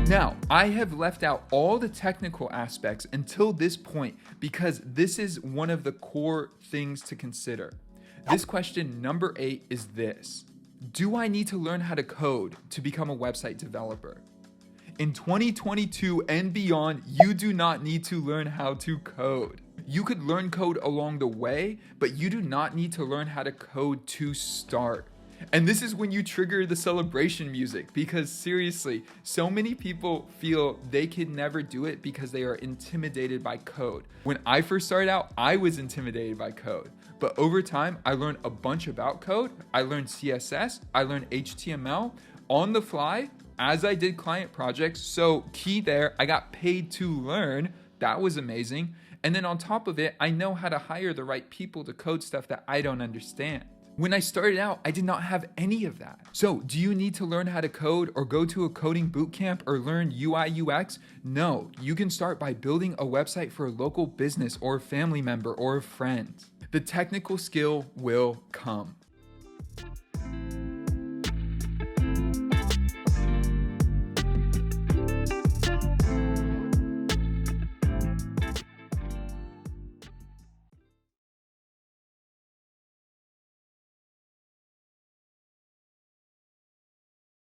Now, I have left out all the technical aspects until this point because this is one of the core things to consider. This question number 8 is this: do I need to learn how to code to become a website developer? In 2022 and beyond, you do not need to learn how to code. You could learn code along the way, but you do not need to learn how to code to start. And this is when you trigger the celebration music, because seriously, so many people feel they can never do it because they are intimidated by code. When I first started out, I was intimidated by code. But over time, I learned a bunch about code. I learned CSS, I learned HTML on the fly as I did client projects. So key there, I got paid to learn. That was amazing. And then on top of it, I know how to hire the right people to code stuff that I don't understand. When I started out, I did not have any of that. So do you need to learn how to code or go to a coding bootcamp or learn UI UX? No, you can start by building a website for a local business or a family member or a friend. The technical skill will come.